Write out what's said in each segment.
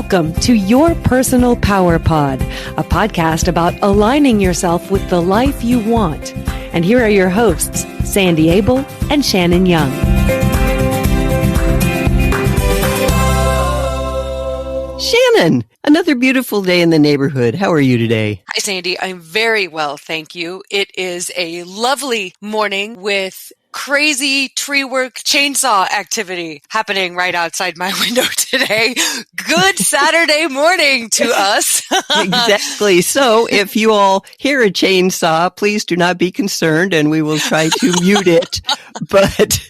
Welcome to Your Personal Power Pod, a podcast about aligning yourself with the life you want. And here are your hosts, Sandy Abel and Shannon Young. Shannon, another beautiful day in the neighborhood. How are you today? Hi, Sandy. I'm very well, thank you. It is a lovely morning with crazy tree work chainsaw activity happening right outside my window today. Good Saturday morning to us. Exactly. So if you all hear a chainsaw, please do not be concerned and we will try to mute it. But,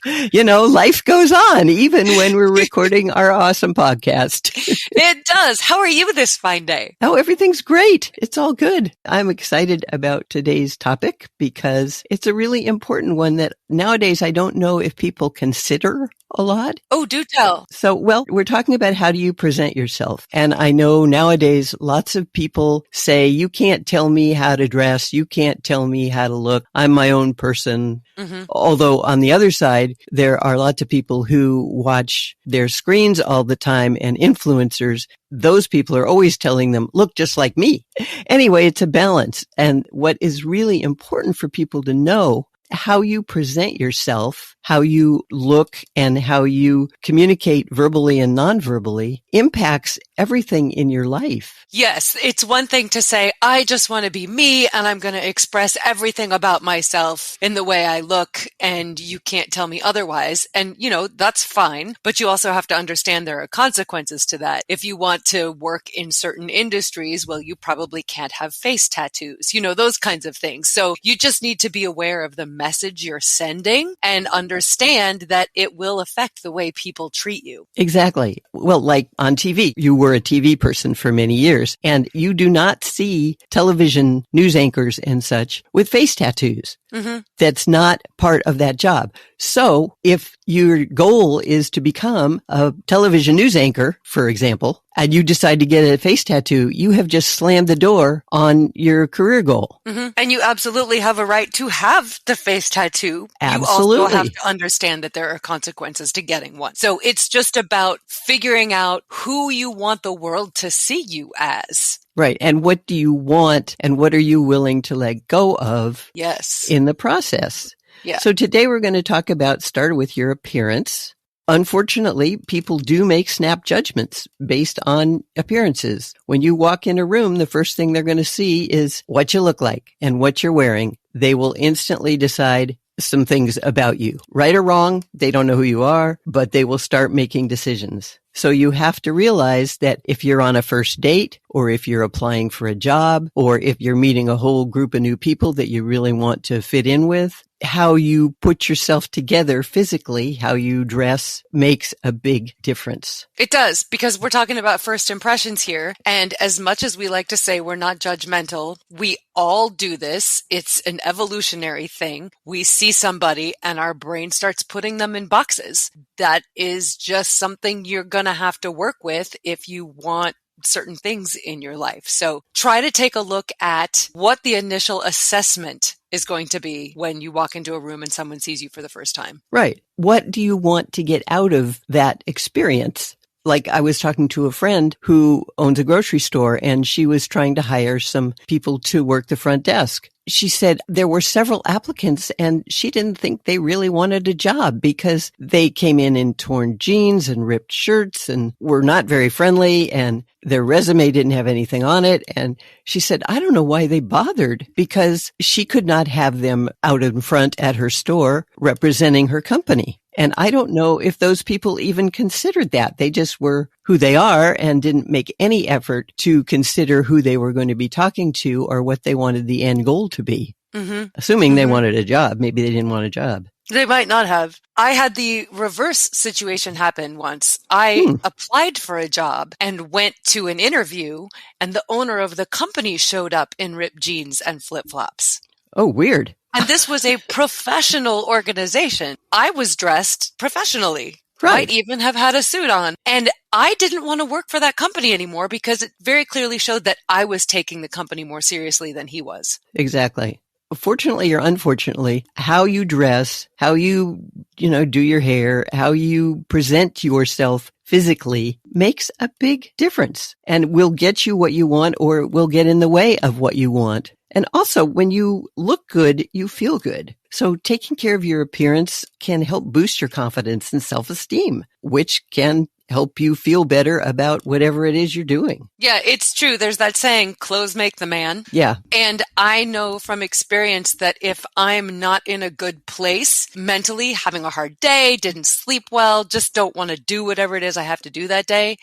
life goes on even when we're recording our awesome podcast. It does. How are you this fine day? Oh, everything's great. It's all good. I'm excited about today's topic because it's a really important one that nowadays I don't know if people consider a lot. Oh, do tell. So, we're talking about how do you present yourself. And I know nowadays lots of people say, you can't tell me how to dress. You can't tell me how to look. I'm my own person. Mm-hmm. Although on the other side, there are lots of people who watch their screens all the time and influencers. Those people are always telling them, look just like me. Anyway, it's a balance. And what is really important for people to know, how you present yourself, how you look, and how you communicate verbally and non-verbally impacts everything in your life. Yes, it's one thing to say, I just want to be me and I'm going to express everything about myself in the way I look and you can't tell me otherwise. And, that's fine. But you also have to understand there are consequences to that. If you want to work in certain industries, well, you probably can't have face tattoos, those kinds of things. So you just need to be aware of the message you're sending and understand that it will affect the way people treat you. Exactly. Well, like on TV, you were a TV person for many years and you do not see television news anchors and such with face tattoos. Mm-hmm. That's not part of that job. So if your goal is to become a television news anchor, for example, and you decide to get a face tattoo, you have just slammed the door on your career goal. Mm-hmm. And you absolutely have a right to have the face tattoo. Absolutely. You also have to understand that there are consequences to getting one. So it's just about figuring out who you want the world to see you as. Right. And what do you want and what are you willing to let go of? Yes. In the process. Yeah. So today we're going to talk about start with your appearance. Unfortunately, people do make snap judgments based on appearances. When you walk in a room, the first thing they're going to see is what you look like and what you're wearing. They will instantly decide some things about you. Right or wrong, they don't know who you are, but they will start making decisions. So you have to realize that if you're on a first date or if you're applying for a job or if you're meeting a whole group of new people that you really want to fit in with, how you put yourself together physically, how you dress makes a big difference. It does, because we're talking about first impressions here. And as much as we like to say we're not judgmental, we all do this. It's an evolutionary thing. We see somebody and our brain starts putting them in boxes. That is just something you're going to have to work with if you want certain things in your life. So try to take a look at what the initial assessment is going to be when you walk into a room and someone sees you for the first time. Right. What do you want to get out of that experience? Like I was talking to a friend who owns a grocery store and she was trying to hire some people to work the front desk. She said there were several applicants and she didn't think they really wanted a job because they came in torn jeans and ripped shirts and were not very friendly and their resume didn't have anything on it. And she said, I don't know why they bothered because she could not have them out in front at her store representing her company. And I don't know if those people even considered that. They just were who they are and didn't make any effort to consider who they were going to be talking to or what they wanted the end goal to be. Mm-hmm. Assuming they wanted a job. Maybe they didn't want a job. They might not have. I had the reverse situation happen once. I applied for a job and went to an interview and the owner of the company showed up in ripped jeans and flip-flops. Oh, weird. And this was a professional organization. I was dressed professionally. Right. Might even have had a suit on. And I didn't want to work for that company anymore because it very clearly showed that I was taking the company more seriously than he was. Exactly. fortunately or unfortunately, how you dress, how you do your hair, how you present yourself physically makes a big difference and will get you what you want or will get in the way of what you want. And also, when you look good, you feel good. So taking care of your appearance can help boost your confidence and self-esteem, which can help you feel better about whatever it is you're doing. Yeah, it's true. There's that saying, clothes make the man. Yeah. And I know from experience that if I'm not in a good place mentally, having a hard day, didn't sleep well, just don't want to do whatever it is I have to do that day,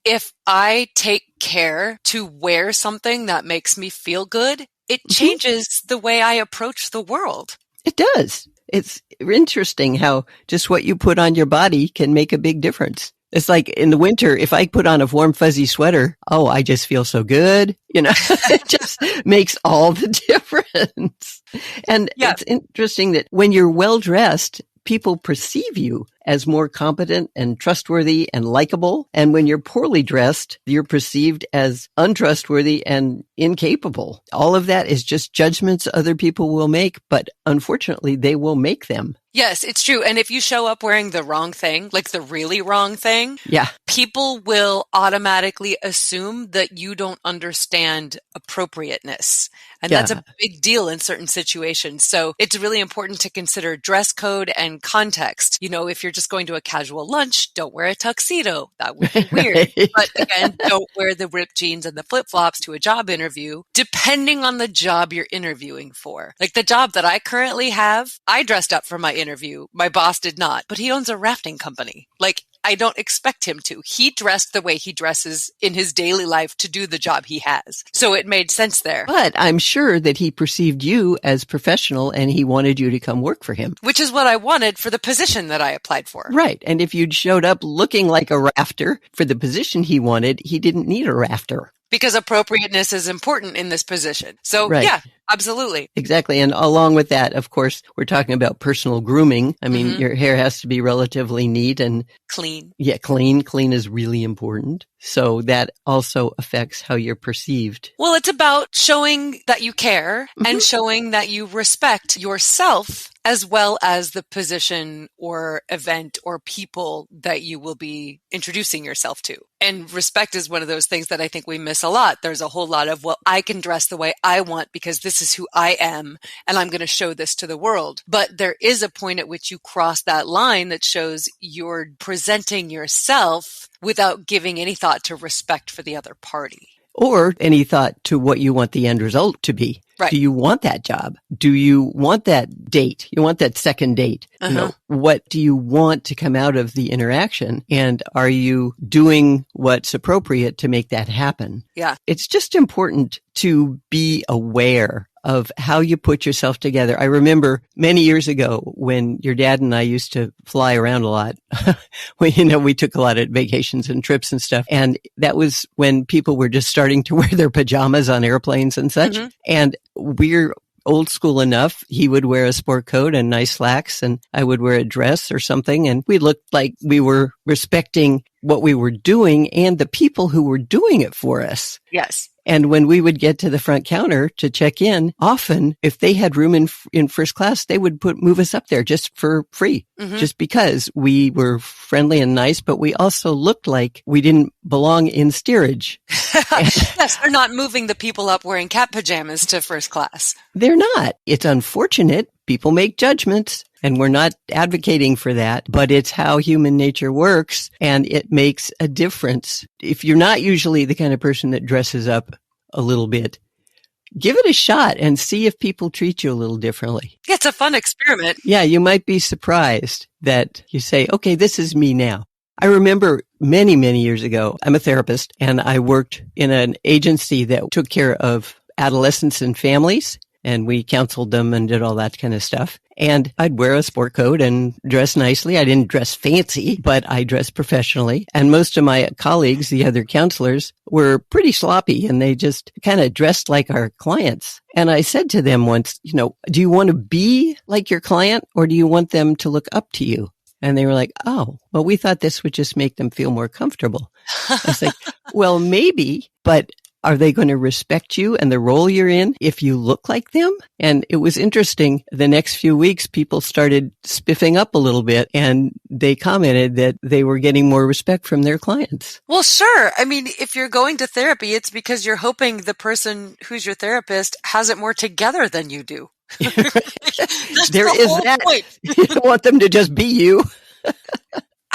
if I take care to wear something that makes me feel good, it changes the way I approach the world. It does. It's interesting how just what you put on your body can make a big difference. It's like in the winter, if I put on a warm, fuzzy sweater, I just feel so good. It just makes all the difference. And It's interesting that when you're well dressed, people perceive you as more competent and trustworthy and likable. And when you're poorly dressed, you're perceived as untrustworthy and incapable. All of that is just judgments other people will make, but unfortunately, they will make them. Yes, it's true. And if you show up wearing the wrong thing, like the really wrong thing, people will automatically assume that you don't understand appropriateness. And that's a big deal in certain situations. So it's really important to consider dress code and context. If you're just going to a casual lunch, don't wear a tuxedo. That would be weird. But again, don't wear the ripped jeans and the flip-flops to a job interview, depending on the job you're interviewing for. Like the job that I currently have, I dressed up for my interview. My boss did not, but he owns a rafting company. I don't expect him to. He dressed the way he dresses in his daily life to do the job he has. So it made sense there. But I'm sure that he perceived you as professional and he wanted you to come work for him. Which is what I wanted for the position that I applied for. Right. And if you'd showed up looking like a rafter for the position he wanted, he didn't need a rafter. Because appropriateness is important in this position. So yeah, absolutely. Exactly. And along with that, of course, we're talking about personal grooming. I mean, your hair has to be relatively neat and clean. Yeah, clean. Clean is really important. So that also affects how you're perceived. Well, it's about showing that you care and showing that you respect yourself as well as the position or event or people that you will be introducing yourself to. And respect is one of those things that I think we miss a lot. There's a whole lot of, well, I can dress the way I want because this is who I am and I'm going to show this to the world. But there is a point at which you cross that line that shows you're presenting yourself without giving any thought to respect for the other party. Or any thought to what you want the end result to be. Right. Do you want that job? Do you want that date? You want that second date? What do you want to come out of the interaction? And are you doing what's appropriate to make that happen? Yeah. It's just important to be aware of how you put yourself together. I remember many years ago when your dad and I used to fly around a lot. We took a lot of vacations and trips and stuff. And that was when people were just starting to wear their pajamas on airplanes and such. And we're old school enough. He would wear a sport coat and nice slacks, and I would wear a dress or something. And we looked like we were respecting what we were doing and the people who were doing it for us. Yes. And when we would get to the front counter to check in, often if they had room in first class, they would move us up there just for free, just because we were friendly and nice, but we also looked like we didn't belong in steerage. Yes, they're not moving the people up wearing cat pajamas to first class. They're not. It's unfortunate. People make judgments. And we're not advocating for that, but it's how human nature works, and it makes a difference. If you're not usually the kind of person that dresses up a little bit, give it a shot and see if people treat you a little differently. It's a fun experiment. Yeah, you might be surprised that you say, okay, this is me now. I remember many, many years ago, I'm a therapist, and I worked in an agency that took care of adolescents and families. And we counseled them and did all that kind of stuff. And I'd wear a sport coat and dress nicely. I didn't dress fancy, but I dressed professionally. And most of my colleagues, the other counselors, were pretty sloppy, and they just kind of dressed like our clients. And I said to them once, do you want to be like your client, or do you want them to look up to you? And they were like, oh, well, we thought this would just make them feel more comfortable. I was like, well, maybe, but Are they going to respect you and the role you're in if you look like them? And it was interesting. The next few weeks, people started spiffing up a little bit, and they commented that they were getting more respect from their clients. Well, sure. I mean, if you're going to therapy, it's because you're hoping the person who's your therapist has it more together than you do. There is that. Point. You don't want them to just be you.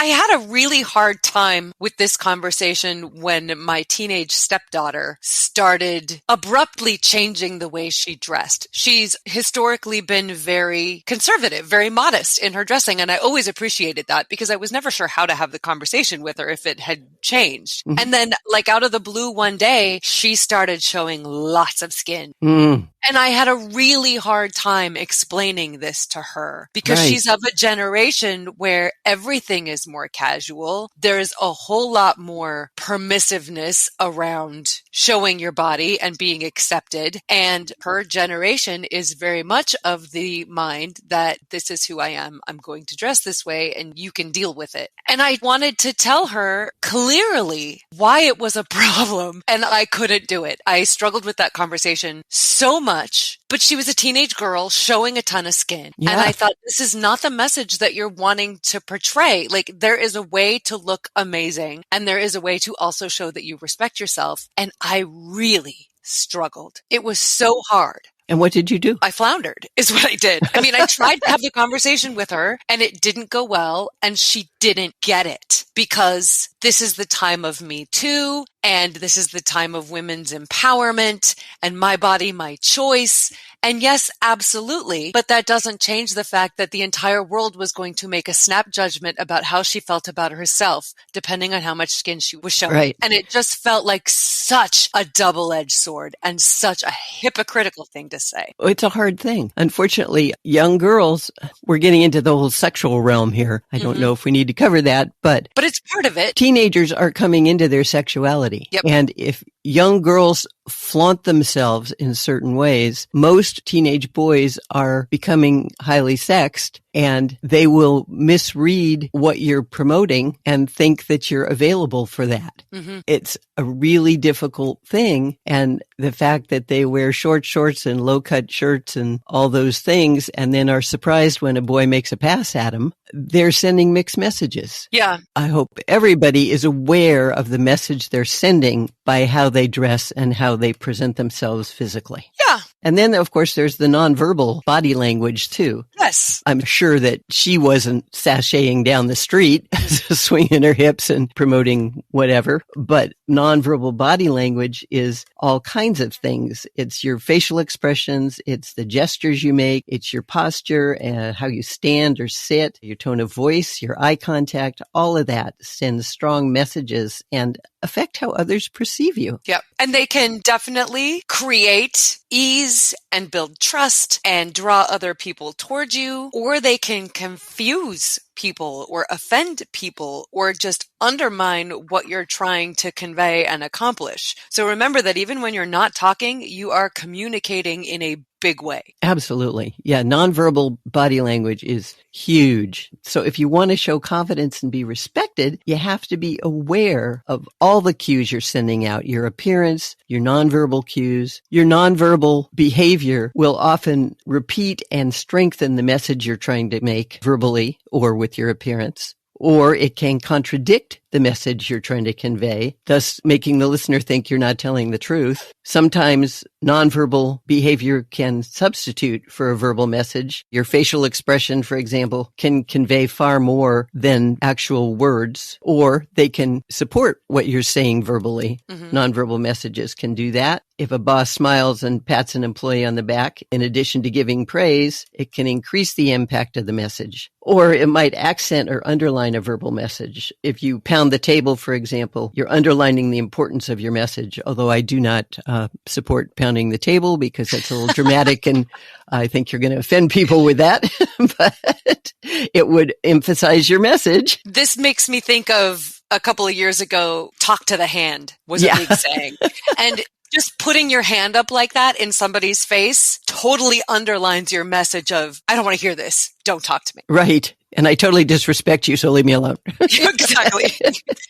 I had a really hard time with this conversation when my teenage stepdaughter started abruptly changing the way she dressed. She's historically been very conservative, very modest in her dressing, and I always appreciated that because I was never sure how to have the conversation with her if it had changed. Mm-hmm. And then, like out of the blue one day, she started showing lots of skin. And I had a really hard time explaining this to her because she's of a generation where everything is more casual. There's a whole lot more permissiveness around showing your body and being accepted. And her generation is very much of the mind that this is who I am. I'm going to dress this way and you can deal with it. And I wanted to tell her clearly why it was a problem and I couldn't do it. I struggled with that conversation so much, but she was a teenage girl showing a ton of skin. Yeah. And I thought, this is not the message that you're wanting to portray. Like, there is a way to look amazing and there is a way to also show that you respect yourself. And I really struggled. It was so hard. And what did you do? I floundered is what I did. I mean, I tried to have the conversation with her and it didn't go well and she didn't get it because this is the time of Me Too and this is the time of women's empowerment and my body, my choice. And yes, absolutely. But that doesn't change the fact that the entire world was going to make a snap judgment about how she felt about herself, depending on how much skin she was showing. Right. And it just felt like such a double-edged sword and such a hypocritical thing to say. It's a hard thing. Unfortunately, young girls, we're getting into the whole sexual realm here. I don't know if we need to cover that, but it's part of it. Teenagers are coming into their sexuality. Yep. And if young girls flaunt themselves in certain ways, most teenage boys are becoming highly sexed and they will misread what you're promoting and think that you're available for that. Mm-hmm. It's a really difficult thing. And the fact that they wear short shorts and low cut shirts and all those things and then are surprised when a boy makes a pass at them, they're sending mixed messages. Yeah. I hope everybody is aware of the message they're sending by how they dress and how they present themselves physically. Yeah. And then, of course, there's the nonverbal body language, too. Yes. I'm sure that she wasn't sashaying down the street, swinging her hips and promoting whatever. But nonverbal body language is all kinds of things. It's your facial expressions. It's the gestures you make. It's your posture and how you stand or sit, your tone of voice, your eye contact. All of that sends strong messages and affect how others perceive you. Yep. And they can definitely create ease and build trust and draw other people towards you, or they can confuse people or offend people or just undermine what you're trying to convey and accomplish. So remember that even when you're not talking, you are communicating in a big way. Absolutely. Yeah. Nonverbal body language is huge. So if you want to show confidence and be respected, you have to be aware of all the cues you're sending out, your appearance, your nonverbal cues. Your nonverbal behavior will often repeat and strengthen the message you're trying to make verbally or with your appearance. Or it can contradict the message you're trying to convey, thus making the listener think you're not telling the truth. Sometimes nonverbal behavior can substitute for a verbal message. Your facial expression, for example, can convey far more than actual words, or they can support what you're saying verbally. Mm-hmm. Nonverbal messages can do that. If a boss smiles and pats an employee on the back, in addition to giving praise, it can increase the impact of the message. Or it might accent or underline a verbal message. If you pound the table, for example, you're underlining the importance of your message, although I do not support pounding the table because that's a little dramatic and I think you're going to offend people with that, but it would emphasize your message. This makes me think of a couple of years ago, talk to the hand was a big saying. And just putting your hand up like that in somebody's face totally underlines your message of, I don't want to hear this. Don't talk to me. Right. And I totally disrespect you, so leave me alone. Exactly.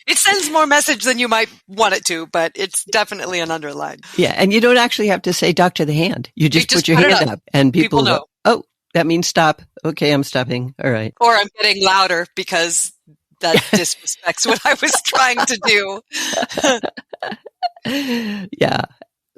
It sends more message than you might want it to, but it's definitely an underline. Yeah. And you don't actually have to say talk to the hand. You just put your hand up and people know. Oh, that means stop. Okay, I'm stopping. All right. Or I'm getting louder because that disrespects what I was trying to do. Yeah.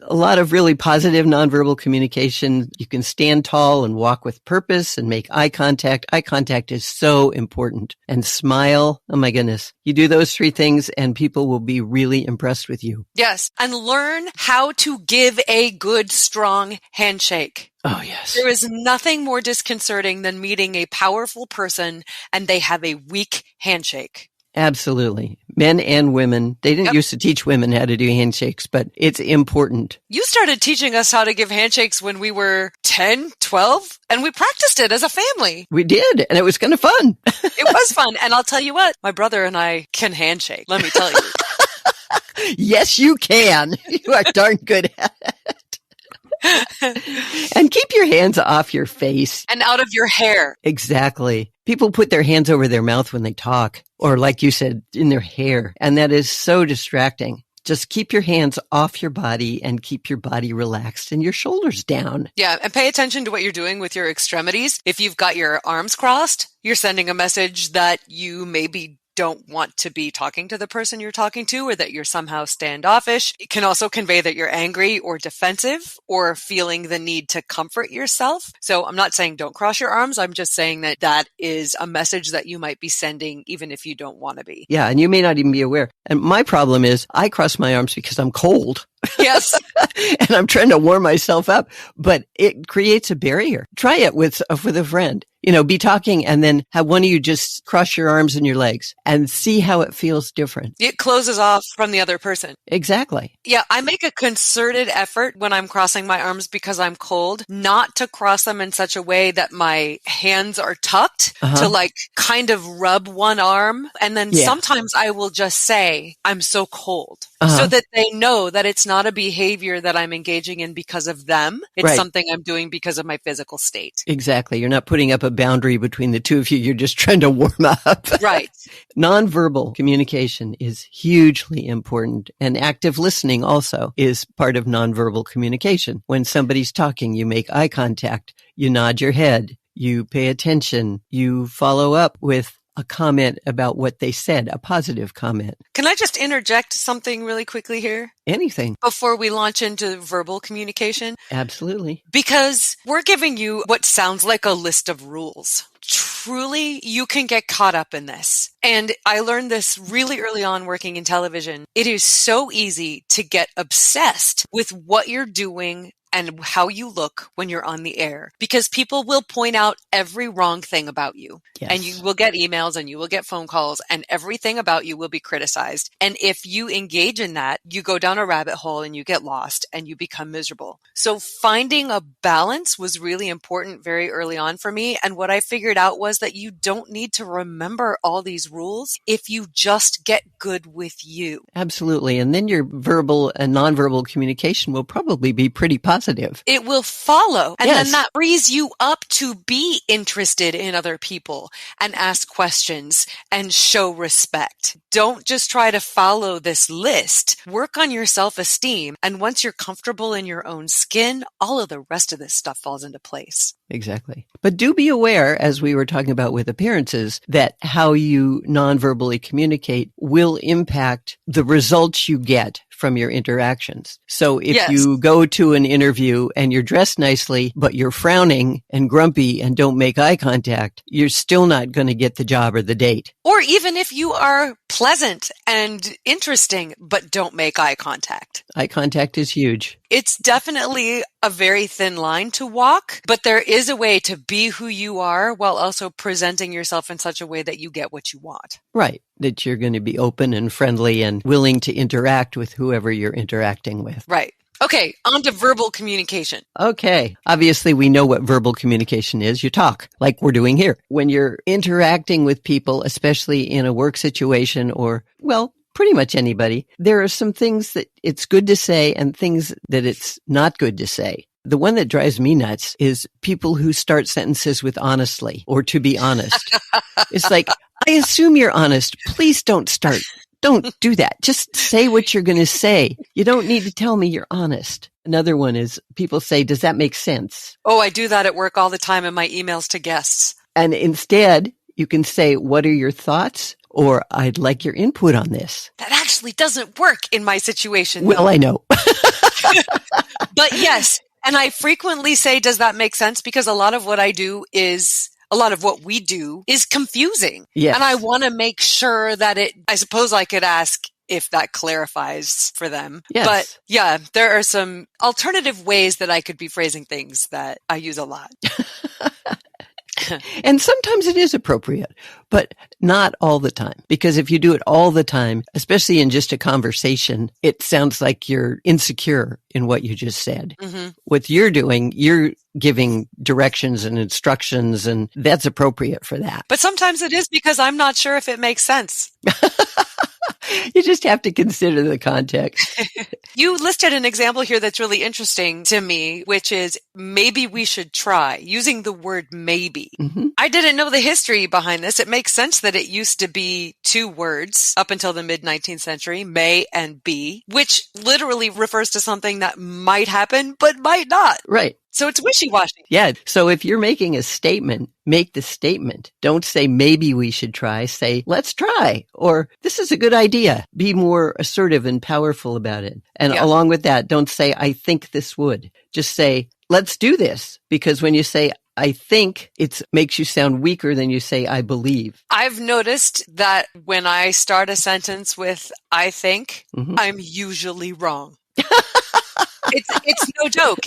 A lot of really positive nonverbal communication. You can stand tall and walk with purpose and make eye contact. Eye contact is so important. And smile. Oh my goodness. You do those 3 things and people will be really impressed with you. Yes. And learn how to give a good, strong handshake. Oh, yes. There is nothing more disconcerting than meeting a powerful person and they have a weak handshake. Absolutely. Men and women. They didn't used to teach women how to do handshakes, but it's important. You started teaching us how to give handshakes when we were 10, 12, and we practiced it as a family. We did, and it was kind of fun. It was fun. And I'll tell you what, my brother and I can handshake. Let me tell you. Yes, you can. You are darn good at it. And keep your hands off your face. And out of your hair. Exactly. People put their hands over their mouth when they talk, or like you said, in their hair. And that is so distracting. Just keep your hands off your body and keep your body relaxed and your shoulders down. Yeah. And pay attention to what you're doing with your extremities. If you've got your arms crossed, you're sending a message that you maybe don't want to be talking to the person you're talking to, or that you're somehow standoffish. It can also convey that you're angry or defensive or feeling the need to comfort yourself. So I'm not saying don't cross your arms. I'm just saying that that is a message that you might be sending even if you don't want to be. Yeah. And you may not even be aware. And my problem is I cross my arms because I'm cold. Yes. And I'm trying to warm myself up, but it creates a barrier. Try it with a friend. Be talking and then have one of you just cross your arms and your legs and see how it feels different. It closes off from the other person. Exactly. Yeah, I make a concerted effort when I'm crossing my arms because I'm cold, not to cross them in such a way that my hands are tucked, to kind of rub one arm. And then sometimes I will just say, I'm so cold. So that they know that it's not a behavior that I'm engaging in because of them. It's something I'm doing because of my physical state. Exactly. You're not putting up a boundary between the two of you. You're just trying to warm up. Right. Nonverbal communication is hugely important, and active listening also is part of nonverbal communication. When somebody's talking, you make eye contact, you nod your head, you pay attention, you follow up with a comment about what they said, a positive comment. Can I just interject something really quickly here? Anything. Before we launch into verbal communication? Absolutely. Because we're giving you what sounds like a list of rules. Truly, you can get caught up in this. And I learned this really early on working in television. It is so easy to get obsessed with what you're doing and how you look when you're on the air, because people will point out every wrong thing about you. Yes. And you will get emails and you will get phone calls and everything about you will be criticized. And if you engage in that, you go down a rabbit hole and you get lost and you become miserable. So finding a balance was really important very early on for me. And what I figured out was that you don't need to remember all these rules if you just get good with you. Absolutely. And then your verbal and nonverbal communication will probably be pretty positive. It will follow. And Yes. then that frees you up to be interested in other people and ask questions and show respect. Don't just try to follow this list. Work on your self-esteem. And once you're comfortable in your own skin, all of the rest of this stuff falls into place. Exactly. But do be aware, as we were talking about with appearances, that how you nonverbally communicate will impact the results you get from your interactions. So if you go to an interview and you're dressed nicely, but you're frowning and grumpy and don't make eye contact, you're still not going to get the job or the date. Or even if you are pleasant and interesting, but don't make eye contact. Eye contact is huge. It's definitely a very thin line to walk, but there is a way to be who you are while also presenting yourself in such a way that you get what you want. Right. That you're going to be open and friendly and willing to interact with whoever you're interacting with. Right. Okay, on to verbal communication. Okay. Obviously, we know what verbal communication is. You talk like we're doing here. When you're interacting with people, especially in a work situation or, well, pretty much anybody, there are some things that it's good to say and things that it's not good to say. The one that drives me nuts is people who start sentences with honestly or to be honest. It's like, I assume you're honest. Please don't do that. Just say what you're going to say. You don't need to tell me you're honest. Another one is people say, does that make sense? Oh, I do that at work all the time in my emails to guests. And instead, you can say, what are your thoughts? Or I'd like your input on this. That actually doesn't work in my situation. Well, I know. But yes. And I frequently say, does that make sense? Because a lot of what we do is confusing. Yes. And I want to make sure that I suppose I could ask if that clarifies for them. Yes. But yeah, there are some alternative ways that I could be phrasing things that I use a lot. And sometimes it is appropriate, but not all the time. Because if you do it all the time, especially in just a conversation, it sounds like you're insecure in what you just said. Mm-hmm. What you're doing, you're giving directions and instructions, and that's appropriate for that. But sometimes it is because I'm not sure if it makes sense. You just have to consider the context. You listed an example here that's really interesting to me, which is maybe we should try, using the word maybe. Mm-hmm. I didn't know the history behind this. It makes sense that it used to be two words up until the mid-19th century, may and be, which literally refers to something that might happen, but might not. Right. So it's wishy-washy. Yeah. So if you're making a statement, make the statement. Don't say maybe we should try. Say, let's try. Or this is a good idea. Be more assertive and powerful about it. And along with that, don't say, I think this would. Just say, let's do this. Because when you say, I think, it makes you sound weaker than you say, I believe. I've noticed that when I start a sentence with I think, Mm-hmm. I'm usually wrong. It's no joke,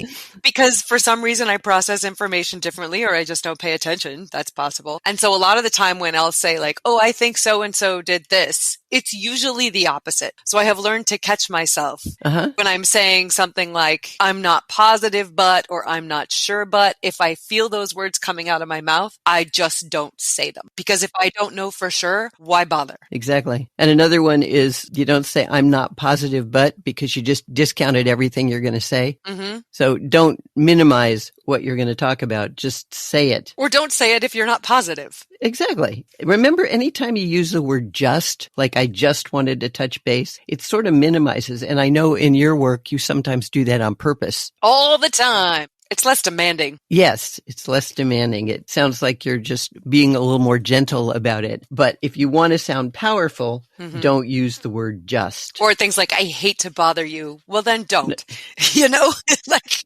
because for some reason I process information differently, or I just don't pay attention. That's possible. And so a lot of the time when I'll say like, oh, I think so-and-so did this, it's usually the opposite. So I have learned to catch myself when I'm saying something like, I'm not positive, but, or I'm not sure, but if I feel those words coming out of my mouth, I just don't say them. Because if I don't know for sure, why bother? Exactly. And another one is you don't say, I'm not positive, but, because you just discounted everything you're going to say. Mm-hmm. So don't minimize what you're going to talk about. Just say it. Or don't say it if you're not positive. Exactly. Remember, anytime you use the word just, like I just wanted to touch base, it sort of minimizes. And I know in your work, you sometimes do that on purpose. All the time. It's less demanding. Yes, it's less demanding. It sounds like you're just being a little more gentle about it. But if you want to sound powerful, don't use the word just. Or things like, I hate to bother you. Well, then don't. You know? Like,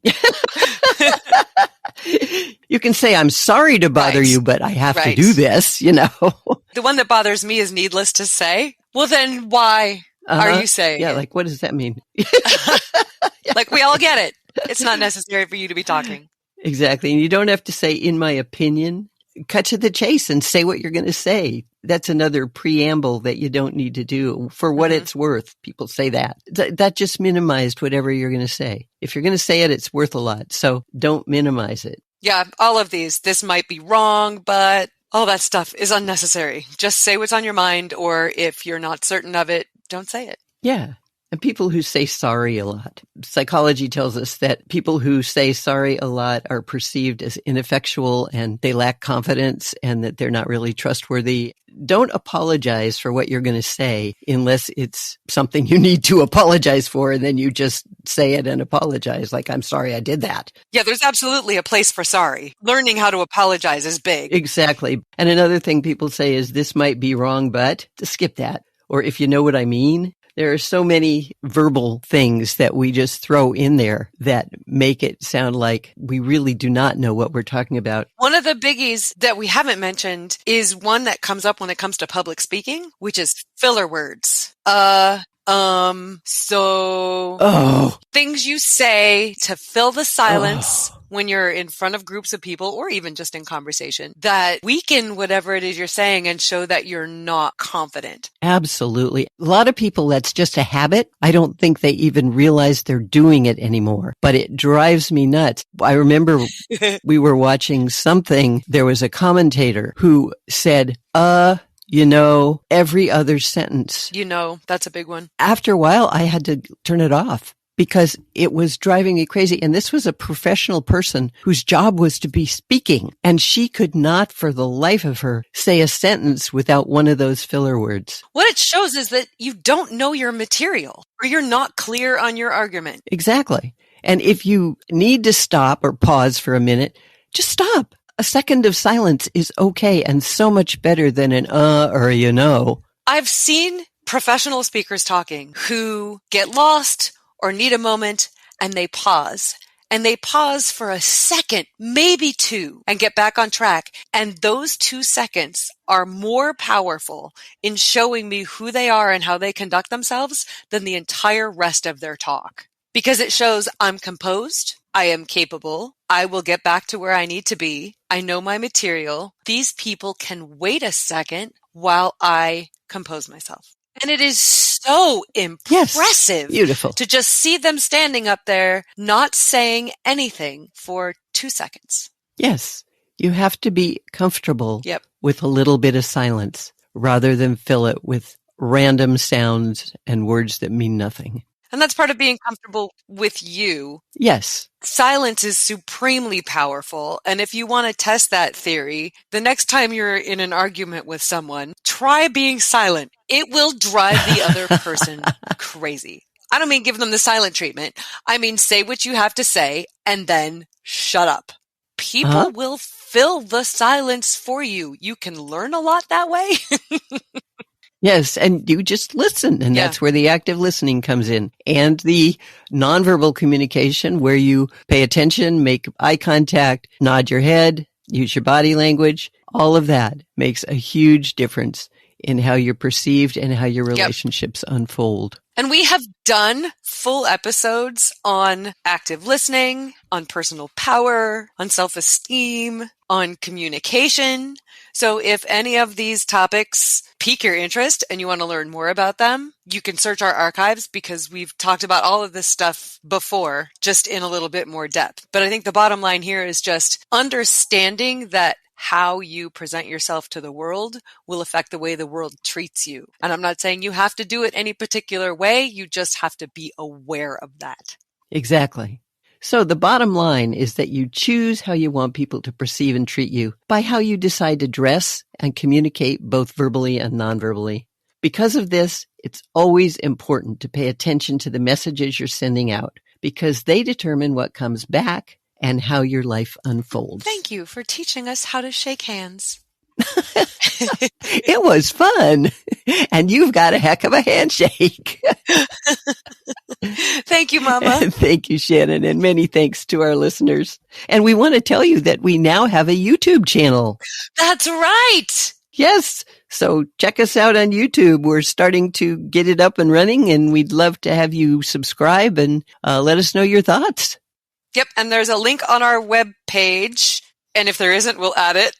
you can say, I'm sorry to bother you, but I have to do this, you know. The one that bothers me is needless to say. Well, then why are you saying it? Like, what does that mean? Like, we all get it. It's not necessary for you to be talking. Exactly. And you don't have to say, in my opinion. Cut to the chase and say what you're going to say. That's another preamble that you don't need to do. For what it's worth, people say that. That just minimized whatever you're going to say. If you're going to say it, it's worth a lot. So don't minimize it. Yeah, all of these. This might be wrong, but all that stuff is unnecessary. Just say what's on your mind, or if you're not certain of it, don't say it. Yeah. And people who say sorry a lot. Psychology tells us that people who say sorry a lot are perceived as ineffectual and they lack confidence and that they're not really trustworthy. Don't apologize for what you're going to say unless it's something you need to apologize for, and then you just say it and apologize. Like, I'm sorry I did that. Yeah, there's absolutely a place for sorry. Learning how to apologize is big. Exactly. And another thing people say is, this might be wrong, but to skip that. Or if you know what I mean. There are so many verbal things that we just throw in there that make it sound like we really do not know what we're talking about. One of the biggies that we haven't mentioned is one that comes up when it comes to public speaking, which is filler words. So. Oh. Things you say to fill the silence when you're in front of groups of people, or even just in conversation, that weaken whatever it is you're saying and show that you're not confident. Absolutely. A lot of people, that's just a habit. I don't think they even realize they're doing it anymore, but it drives me nuts. I remember we were watching something. There was a commentator who said, you know, every other sentence. You know, that's a big one. After a while, I had to turn it off. because it was driving me crazy. And this was a professional person whose job was to be speaking. And she could not for the life of her say a sentence without one of those filler words. What it shows is that you don't know your material or you're not clear on your argument. Exactly. And if you need to stop or pause for a minute, just stop. A second of silence is okay and so much better than an or you know. I've seen professional speakers talking who get lost or need a moment and they pause. And they pause for a second, maybe two, and get back on track. And those 2 seconds are more powerful in showing me who they are and how they conduct themselves than the entire rest of their talk. Because it shows I'm composed, I am capable, I will get back to where I need to be, I know my material. These people can wait a second while I compose myself. And it is so impressive beautiful to just see them standing up there, not saying anything for 2 seconds. Yes, you have to be comfortable with a little bit of silence rather than fill it with random sounds and words that mean nothing. And that's part of being comfortable with you. Yes. Silence is supremely powerful. And if you want to test that theory, the next time you're in an argument with someone, try being silent. It will drive the other person crazy. I don't mean give them the silent treatment. I mean, say what you have to say and then shut up. People will fill the silence for you. You can learn a lot that way. Yes, and you just listen, and that's where the active listening comes in. And the nonverbal communication where you pay attention, make eye contact, nod your head, use your body language. All of that makes a huge difference in how you're perceived and how your relationships unfold. And we have done full episodes on active listening, on personal power, on self-esteem, on communication. So if any of these topics pique your interest and you want to learn more about them, you can search our archives because we've talked about all of this stuff before, just in a little bit more depth. But I think the bottom line here is just understanding that how you present yourself to the world will affect the way the world treats you. And I'm not saying you have to do it any particular way. You just have to be aware of that. Exactly. So the bottom line is that you choose how you want people to perceive and treat you by how you decide to dress and communicate both verbally and nonverbally. Because of this, it's always important to pay attention to the messages you're sending out because they determine what comes back and how your life unfolds. Thank you for teaching us how to shake hands. It was fun. And you've got a heck of a handshake. Thank you, Mama. Thank you, Shannon. And many thanks to our listeners. And we want to tell you that we now have a YouTube channel. That's right. Yes. So check us out on YouTube. We're starting to get it up and running, and we'd love to have you subscribe and let us know your thoughts. Yep. And there's a link on our web page. And if there isn't, we'll add it.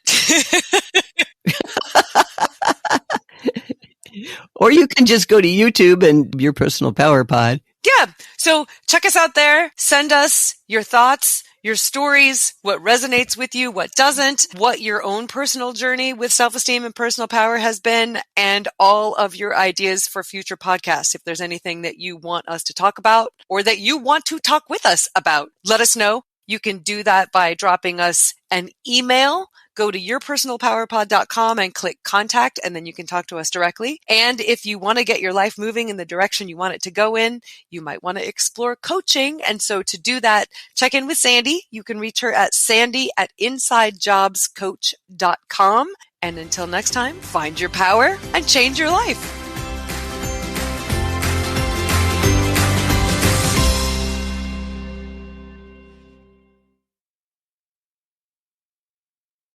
Or you can just go to YouTube and Your Personal Power Pod. Yeah. So check us out there. Send us your thoughts, your stories, what resonates with you, what doesn't, what your own personal journey with self-esteem and personal power has been, and all of your ideas for future podcasts. If there's anything that you want us to talk about or that you want to talk with us about, let us know. You can do that by dropping us an email. Go to yourpersonalpowerpod.com and click contact, and then you can talk to us directly. And if you want to get your life moving in the direction you want it to go in, you might want to explore coaching. And so to do that, check in with Sandy. You can reach her at sandy@insidejobscoach.com. And until next time, find your power and change your life.